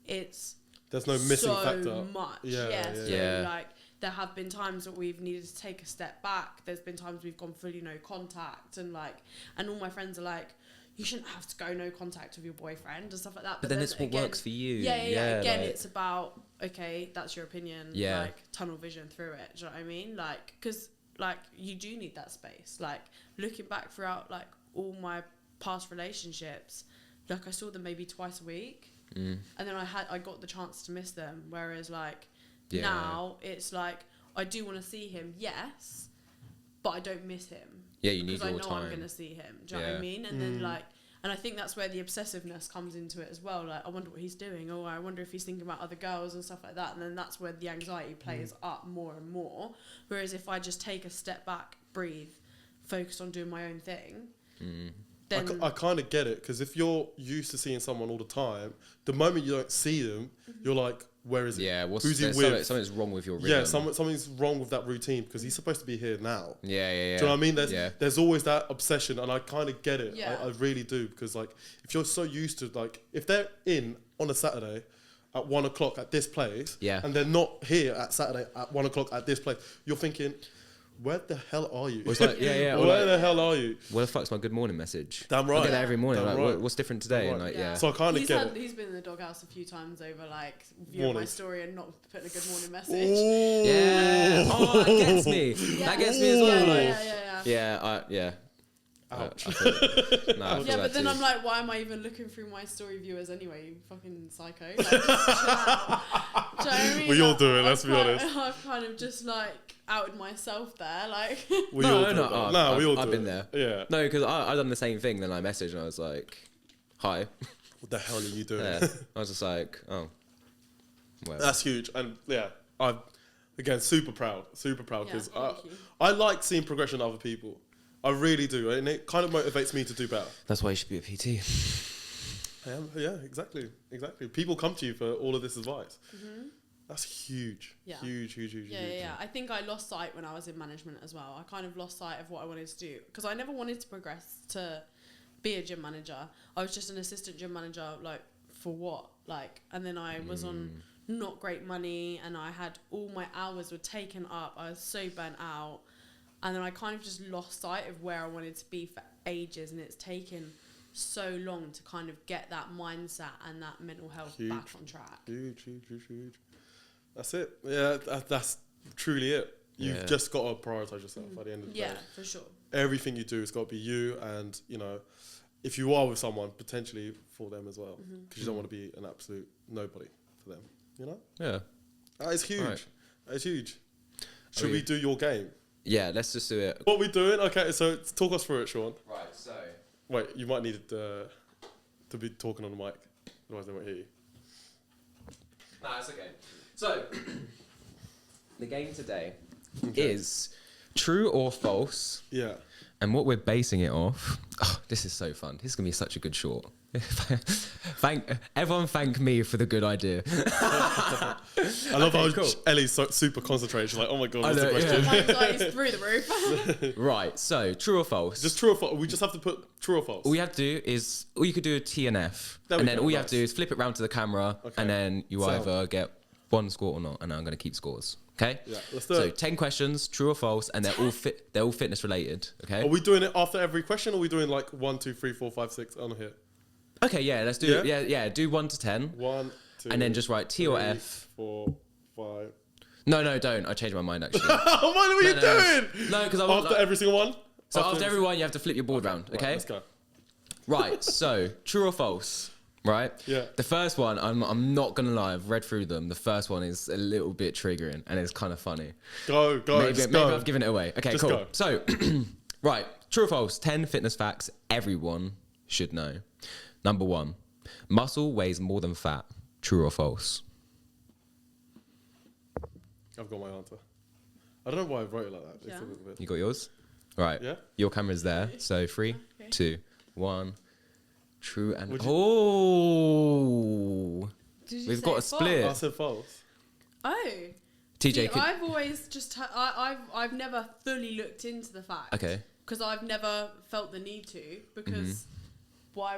There's no missing factor. So much. Yeah. There have been times that we've needed to take a step back. There's been times we've gone fully no contact, and all my friends are like, you shouldn't have to go no contact with your boyfriend and stuff like that. But then it's what works for you. Yeah. Again, it's about, okay, that's your opinion. Yeah. Tunnel vision through it. Do you know what I mean? Because you do need that space. Looking back throughout all my past relationships, I saw them maybe twice a week, and then I got the chance to miss them. Whereas now it's I do want to see him, yes, but I don't miss him. Yeah, you need your time. Because I know I'm going to see him. Do you know what I mean? And then and I think that's where the obsessiveness comes into it as well. I wonder what he's doing, or I wonder if he's thinking about other girls and stuff like that. And then that's where the anxiety plays up more and more. Whereas if I just take a step back, breathe, focus on doing my own thing, then... I kind of get it, because if you're used to seeing someone all the time, the moment you don't see them, you're like, where is he? Yeah, who's he with? Something's wrong with your rhythm. Yeah, something's wrong with that routine, because he's supposed to be here now. Yeah. Do you know what I mean? There's always that obsession, and I kind of get it. Yeah. I really do, because if you're so used to if they're in on a Saturday at 1 o'clock at this place, and they're not here at Saturday at 1 o'clock at this place, you're thinking, where the hell are you? Where the hell are you? Where the fuck's my good morning message? Damn right. I get that every morning. What's different today? Right. And So I kind of get it. He's been in the doghouse a few times over viewing my story and not putting a good morning message. Ooh. Yeah. Oh, that gets me. That gets me as well. Yeah. Ouch. Yeah, but then I'm like, why am I even looking through my story viewers anyway? You fucking psycho. Like, just chill out. Do you know what I mean? We all do it. Let's be honest. I've kind of just like outed myself there. Like, we all do it. No, we all do I've been it. there. Yeah. No, because I done the same thing. Then I messaged and I was like, "Hi." What the hell are you doing? Yeah. I was just like, "Oh." Well. That's huge, and yeah, I'm again super proud because I like seeing progression in other people. I really do, and it kind of motivates me to do better. That's why you should be a PT. I am, yeah, exactly. People come to you for all of this advice. Mm-hmm. That's huge. Yeah. Huge. Yeah. I think I lost sight when I was in management as well. I kind of lost sight of what I wanted to do because I never wanted to progress to be a gym manager. I was just an assistant gym manager, like, for what? Like, and then I was on not great money and I had all my hours were taken up. I was so burnt out. And then I kind of just lost sight of where I wanted to be for ages, and it's taken so long to kind of get that mindset and that mental health back on track. Huge. That's it. Yeah, that's truly it. You've just got to prioritise yourself at the end of the day. Yeah, for sure. Everything you do has got to be you, and, you know, if you are with someone, potentially for them as well, because you don't want to be an absolute nobody for them, you know? Yeah. That is huge. Right. That is huge. Should we do your game? Yeah, let's just do it. What are we doing? Okay, so talk us through it, Sean. Right, so... Wait, you might need to be talking on the mic, otherwise they won't hear you. Nah, it's okay. So, the game today is true or false. Yeah. And what we're basing it off... Oh, this is so fun. This is going to be such a good short. Everyone thank me for the good idea. I love how Ellie's so super concentrated. She's like, oh my God, what's the question? My anxiety's through the roof. Right, so true or false? Just true or false. We just have to put true or false. All you have to do is, all you could do a T and F. And then all you have to do is flip it round to the camera, and then you either get one score or not. And I'm going to keep scores. Okay? Yeah, let's do it. So 10 questions, true or false, and they're all fitness related. Okay? Are we doing it after every question, or are we doing like 1, 2, 3, 4, 5, 6 on here? Okay, yeah, let's do it. Yeah, do 1 to 10. 1, 2, and then just write T or F. 4, 5. No, don't. I changed my mind actually. What are you doing? No, because after every single one. So after every one, you have to flip your board round. Okay. Right, let's go. Right. So true or false? Right. Yeah. The first one, I'm not gonna lie. I've read through them. The first one is a little bit triggering and it's kind of funny. Go. Maybe I've given it away. Okay, just cool. Go. So, right. True or false? 10 fitness facts everyone should know. Number 1, muscle weighs more than fat. True or false? I've got my answer. I don't know why I wrote it like that. Yeah. It's a little bit. You got yours? Right. Yeah. Your camera's there. So 3, 2, 1. True and... Did We've got a split. I said false. Oh. TJ, See, I've always just... I've never fully looked into the facts. Okay. Because I've never felt the need to. Because... Why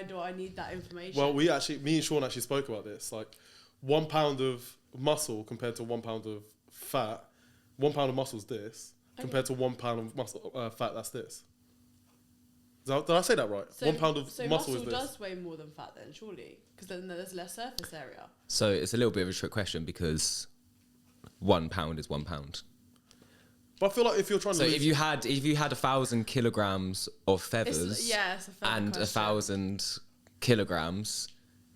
do I need that information? Well, me and Sean actually spoke about this. Like, 1 pound of muscle compared to 1 pound of fat. 1 pound of muscle is this compared to 1 pound of muscle fat. That's this. Did I say that right? So, 1 pound of muscle is this. So muscle does weigh more than fat then, surely, because then there's less surface area. So it's a little bit of a trick question because 1 pound is 1 pound. But I feel like if you're trying to... So if you had 1,000 kilograms of feathers it's a and question. 1,000 kilograms,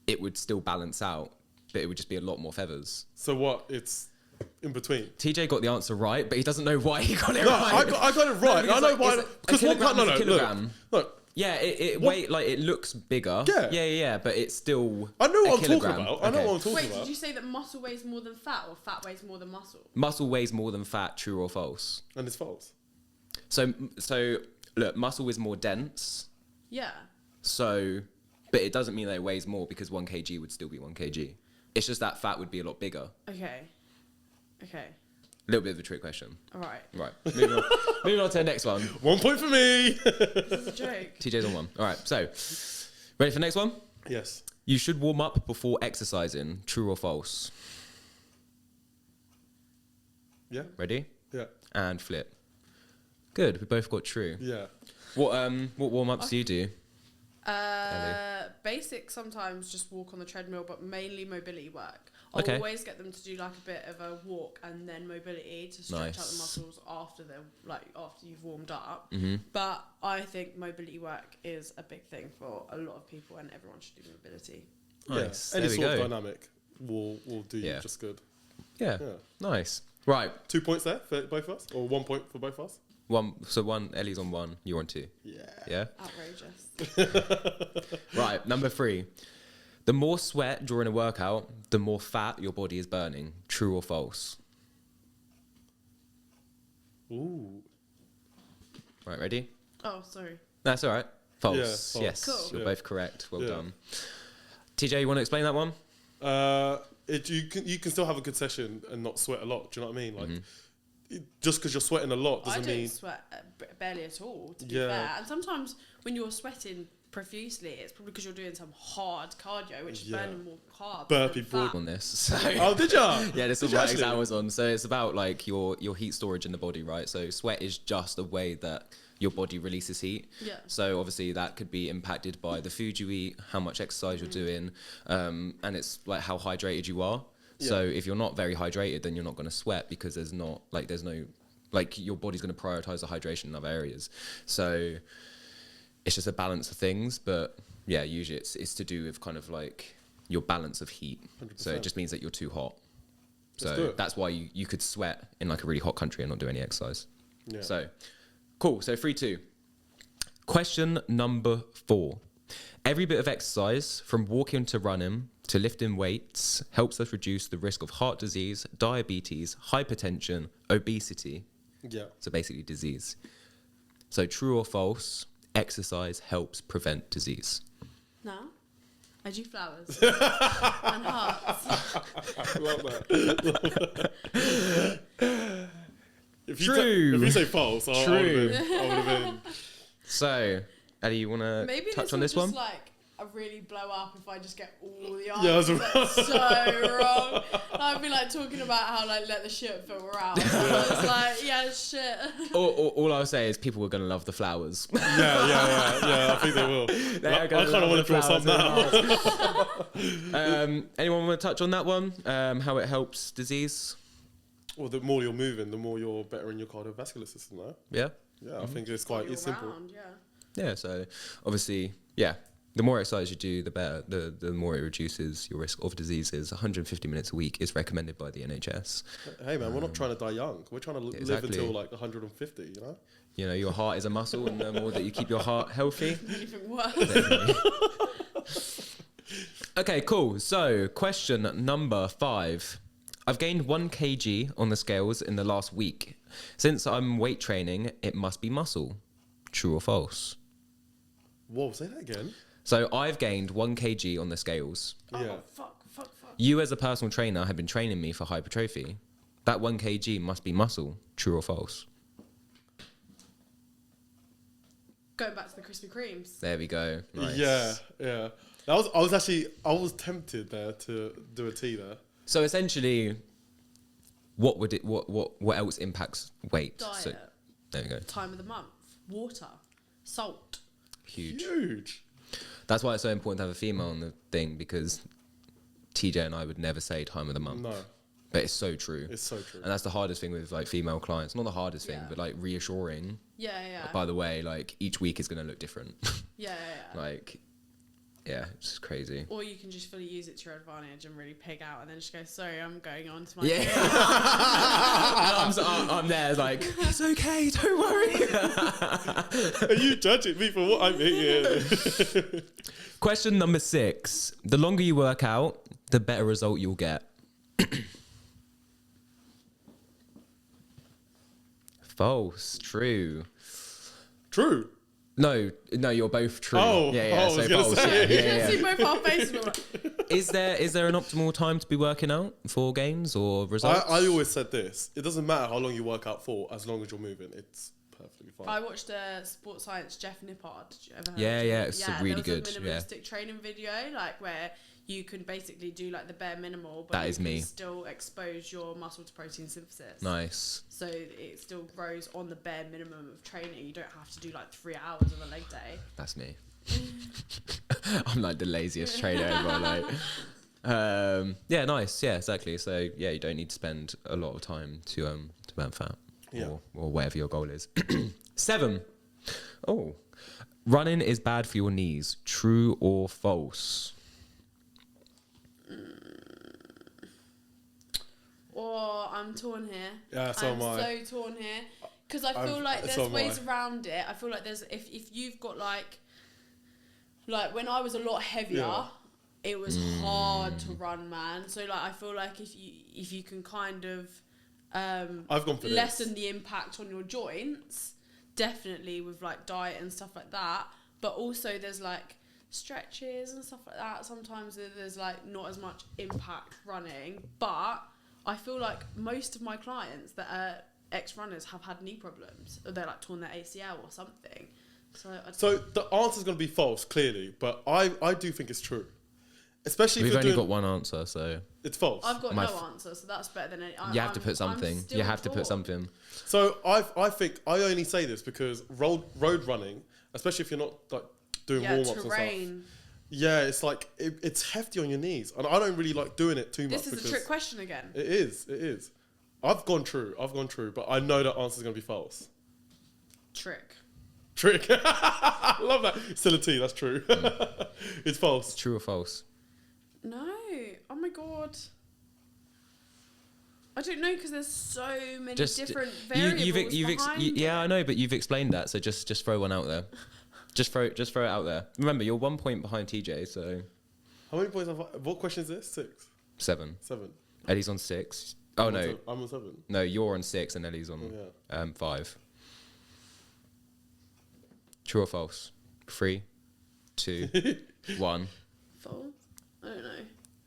it would still balance out, but it would just be a lot more feathers. So what? It's in between. TJ got the answer right, but he doesn't know why he got it right. I got it right. No, I know why. Because 1 pound, Look. Yeah, it weight like it looks bigger. Yeah, but it's still. I know what I'm kilogram. talking about. I know what I'm talking Wait, about. did you say that muscle weighs more than fat, or fat weighs more than muscle? Muscle weighs more than fat. True or false? And it's false. So look, muscle is more dense. Yeah. So, but it doesn't mean that it weighs more because 1 kg would still be 1 kg. It's just that fat would be a lot bigger. Okay. A little bit of a trick question. All right. Right. Moving on to the next one. 1 point for me. This is a joke. TJ's on 1. All right. So, ready for the next one? Yes. You should warm up before exercising. True or false? Yeah. Ready? Yeah. And flip. Good. We both got true. Yeah. What warm ups do you do? Basic sometimes just walk on the treadmill, but mainly mobility work. I'll Okay. always get them to do like a bit of a walk and then mobility to stretch out the muscles after you've warmed up. Mm-hmm. But I think mobility work is a big thing for a lot of people, and everyone should do mobility. Nice. Any There we sort of go. dynamic will do you just good. Yeah. Nice. Right. 2 points there for both of us, or 1 point for both of us. One. Ellie's on 1. You're on 2. Yeah. Outrageous. Right. Number 3. The more sweat during a workout, the more fat your body is burning. True or false? Ooh. Right. Ready? Oh, sorry. That's all right. False. Yeah, false. Yes. Cool. You're both correct. Well done. TJ, you want to explain that one? You can still have a good session and not sweat a lot. Do you know what I mean? Like, just because you're sweating a lot doesn't mean... I don't sweat barely at all, to be fair. And sometimes when you're sweating profusely, it's probably because you're doing some hard cardio, which is burning more carbs. Burpee broad on this. So. Oh, did ya? Yeah, this is what exam was on. So it's about like your heat storage in the body, right? So sweat is just a way that your body releases heat. Yeah. So obviously that could be impacted by the food you eat, how much exercise you're doing, and it's like how hydrated you are. Yeah. So if you're not very hydrated, then you're not going to sweat because there's no your body's going to prioritize the hydration in other areas. So it's just a balance of things, but yeah, usually it's to do with kind of like your balance of heat. 100%. So it just means that you're too hot. So that's why you could sweat in like a really hot country and not do any exercise. Yeah. So cool. So 3-2. Question number 4. Every bit of exercise, from walking to running to lifting weights, helps us reduce the risk of heart disease, diabetes, hypertension, obesity. Yeah. So basically disease. So true or false, exercise helps prevent disease? No. I do flowers and hearts. I love that. If you say false, I would have been. So, Ellie, you want to touch on this one? Like, I really blow up if I just get all the answers. That's so wrong. I'd be like talking about how like let the shit filter out. It's like, yeah, shit. All I'll say is people are going to love the flowers. Yeah. I think they will. I kind of want to draw some now. Anyone want to touch on that one? How it helps disease? Well, the more you're moving, the more you're better in your cardiovascular system, though. Yeah. Yeah, I think it's simple. Yeah. So obviously, the more exercise you do, the better. The more it reduces your risk of diseases. 150 minutes a week is recommended by the NHS. Hey man, we're not trying to die young. We're trying to live until like 150. You know. You know, your heart is a muscle, and the more that you keep your heart healthy. Even worse. Okay, cool. So, question number 5. I've gained 1 kg on the scales in the last week. Since I'm weight training, it must be muscle. True or false? Whoa, say that again. So I've gained 1 kg on the scales. Yeah. Oh, fuck. You as a personal trainer have been training me for hypertrophy. That 1 kg must be muscle. True or false? Going back to the Krispy Kremes. There we go. Nice. Yeah. I was tempted there to do a T there. So essentially, what else impacts weight? Diet. So, there we go. Time of the month. Water. Salt. Huge. That's why it's so important to have a female on the thing, because TJ and I would never say time of the month. No. But it's so true. It's so true. And that's the hardest thing with like female clients. Not the hardest thing, but like reassuring. Yeah. By the way, like each week is going to look different. Yeah. Like, yeah, it's just crazy. Or you can just fully use it to your advantage and really pig out and then just go, sorry, I'm going on to my and I'm there like, it's okay, don't worry. Are you judging me for what I'm eating? Question number 6. The longer you work out, the better result you'll get. False. True. No, you're both true. Oh, yeah. So false. You can see both our faces. Is there an optimal time to be working out for gains or results? I always said this. It doesn't matter how long you work out for, as long as you're moving. It's perfectly fine. I watched a sports science Jeff Nippard. Did you ever heard Yeah, it's really good. There was a minimalistic training video, like where you can basically do like the bare minimal, but that is me. Still expose your muscle to protein synthesis. Nice. So it still grows on the bare minimum of training. You don't have to do like 3 hours of a leg day. That's me. I'm like the laziest trainer ever. Like, Yeah, nice. Yeah, exactly. So yeah, you don't need to spend a lot of time to burn fat, or whatever your goal is. 7. Oh, running is bad for your knees. True or false? Oh, I'm torn here. Yeah, so am I. I'm so torn here because I feel like there's ways around it. I feel like there's if you've got like when I was a lot heavier, it was hard to run, man. So like I feel like if you can kind of I've gone for lessen the impact on your joints, definitely with like diet and stuff like that. But also there's like stretches and stuff like that. Sometimes there's like not as much impact running, but I feel like most of my clients that are ex-runners have had knee problems, or they're like torn their ACL or something. So the answer's going to be false, clearly, but I do think it's true. Especially We've if only got one answer, so it's false. I've got no answer, so that's better than any. You have to put something. You have to put something. So I think I only say this because road running, especially if you're not like doing warm-ups and stuff. Yeah, it's like it's hefty on your knees, and I don't really like doing it too much. This is a trick question again. It is. I've gone true, but I know that answer's going to be false. Trick. I love that. Still a T, that's true. It's false. True or false? No. Oh my God. I don't know because there's so many different variables behind it. Yeah, I know, but you've explained that, so just throw one out there. Just throw it out there. Remember, you're 1 point behind TJ, so... How many points have I... What question is this? 6? 7. 7. Ellie's on 6. Oh, no. I'm on 7. No, you're on 6 and Ellie's on 5. True or false? 3, 2, 1. False? I don't know.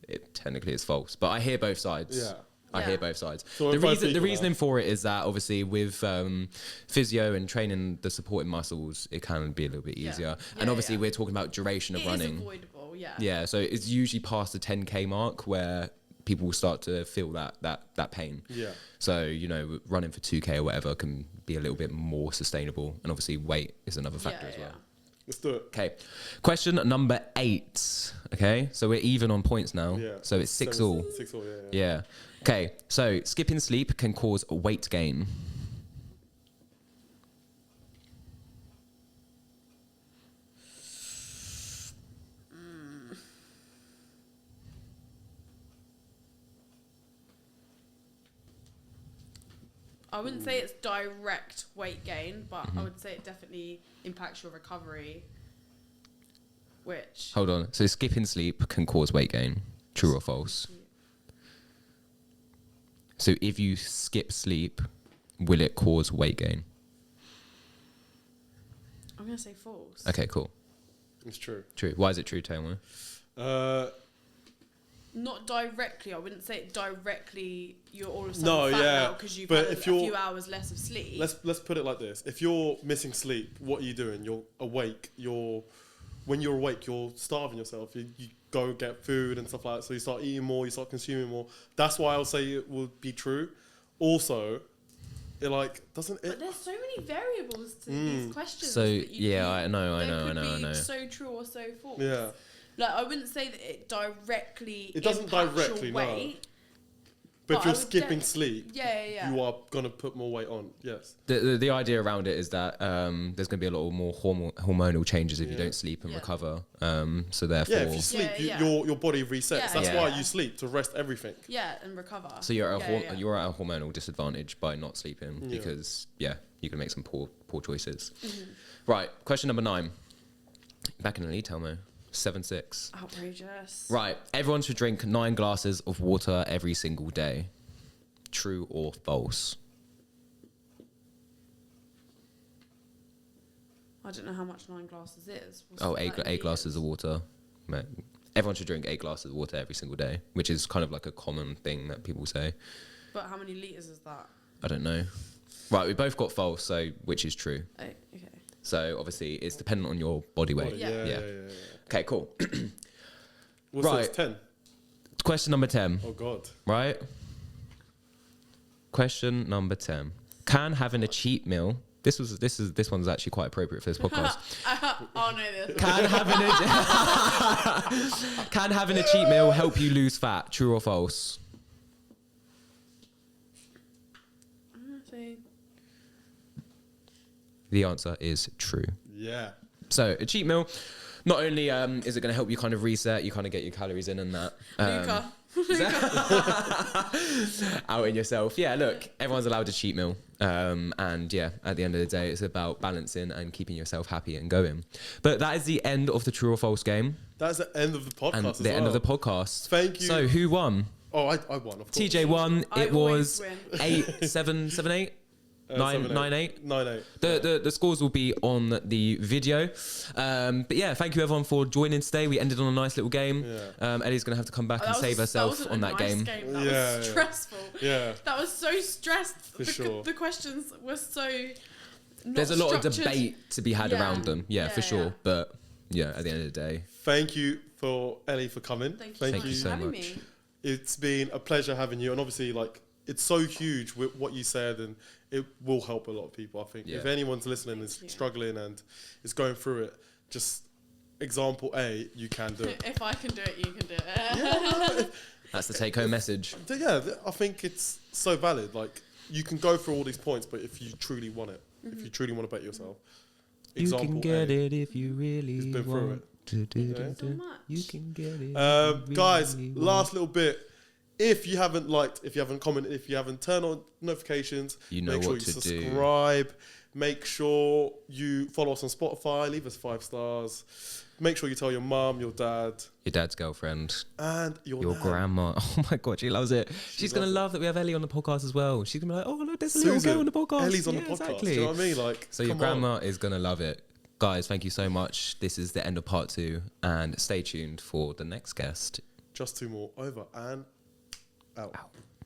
It technically is false, but I hear both sides. Yeah. I hear both sides. So the reasoning for it is that obviously with physio and training the supporting muscles, it can be a little bit easier. And obviously we're talking about duration of running. It is avoidable, yeah. Yeah, so it's usually past the 10K mark where people will start to feel that pain. Yeah. So, running for 2K or whatever can be a little bit more sustainable. And obviously weight is another factor as well. Let's do it. Okay. Question number 8. Okay. So we're even on points now. Yeah. So it's 6 all. 6 all, Yeah. Okay. So skipping sleep can cause weight gain. I wouldn't say it's direct weight gain, but I would say it definitely impacts your recovery. Which... Hold on. So skipping sleep can cause weight gain. True or false? So if you skip sleep, will it cause weight gain? I'm going to say false. Okay, cool. It's true. True. Why is it true, Taylor? Not directly. I wouldn't say it directly. You're all of a sudden fat now because you've had a few hours less of sleep. Let's put it like this: if you're missing sleep, what are you doing? You're awake. When you're awake, you're starving yourself. You go get food and stuff like that. So you start eating more. You start consuming more. That's why I'll say it will be true. Also, doesn't it? But there's so many variables to these questions. So I know. So true or so false. Yeah. Like, I wouldn't say that it directly It doesn't directly, your weight. no. But if you're skipping sleep, you are going to put more weight on, yes. The idea around it is that there's going to be a lot more hormonal changes if you don't sleep and recover. So therefore... Yeah, if you sleep, your body resets. That's why you sleep, to rest everything. Yeah, and recover. So you're at a hormonal disadvantage by not sleeping because, you can make some poor choices. Mm-hmm. Right, question number 9. Back in the lead, Telmo. 7-6. Outrageous. Right. Everyone should drink 9 glasses of water every single day. True or false? I don't know how much 9 glasses is. Eight glasses of water. Everyone should drink 8 glasses of water every single day, which is kind of like a common thing that people say. But how many litres is that? I don't know. Right, we both got false, so which is true? Oh, okay. So obviously it's dependent on your body weight. Yeah. Okay, cool. What's 10? Question number 10. Oh, God. Right? Question number 10. Can having a cheat meal This one's actually quite appropriate for this podcast. Oh no, this. Can having a cheat meal help you lose fat? True or false? The answer is true. Yeah. So a cheat meal, not only is it going to help you kind of reset, you kind of get your calories in and that. Luca. Out in yourself. Yeah, look, everyone's allowed a cheat meal. And yeah, at the end of the day, it's about balancing and keeping yourself happy and going. But that is the end of the true or false game. That's the end of the podcast And as the end of the podcast. Thank you. So who won? Oh, I won, of course. TJ won. I It was always win. 8, 7, 7, 8? 9, 8. 9, 8. The scores will be on the video. But yeah, thank you everyone for joining today. We ended on a nice little game. Yeah. Ellie's going to have to come back and save herself on that game. That was stressful. Yeah. That was so stressed. For sure. The questions were so not There's a lot of structured. debate to be had around them. Yeah, for sure. Yeah. But yeah, at the end of the day. Thank you for Ellie for coming. Thank you so for having much. me. It's been a pleasure having you. And obviously, like, it's so huge with what you said, and it will help a lot of people. I think if anyone's listening is struggling and is going through it, just example A, you can do it. If I can do it, you can do it. That's the take-home message. So yeah, I think it's so valid. Like, you can go through all these points, but if you truly want it, if you truly want to bet yourself, example you can get A, it if you really has been through it. You can get it. Guys, last little bit. If you haven't liked, if you haven't commented, if you haven't turned on notifications, you know make sure what you to subscribe. Make sure you follow us on Spotify. Leave us 5 stars. Make sure you tell your mum, your dad, your dad's girlfriend, and your nan. grandma. Oh my god, she loves it. She's gonna love that we have Ellie on the podcast as well. She's gonna be like, oh look, there's a little girl on the podcast. Ellie's on the podcast. Exactly. Do you know what I mean? Like, so your grandma is gonna love it. Guys, thank you so much. This is the end of part 2, and stay tuned for the next guest. Just 2 more over and out.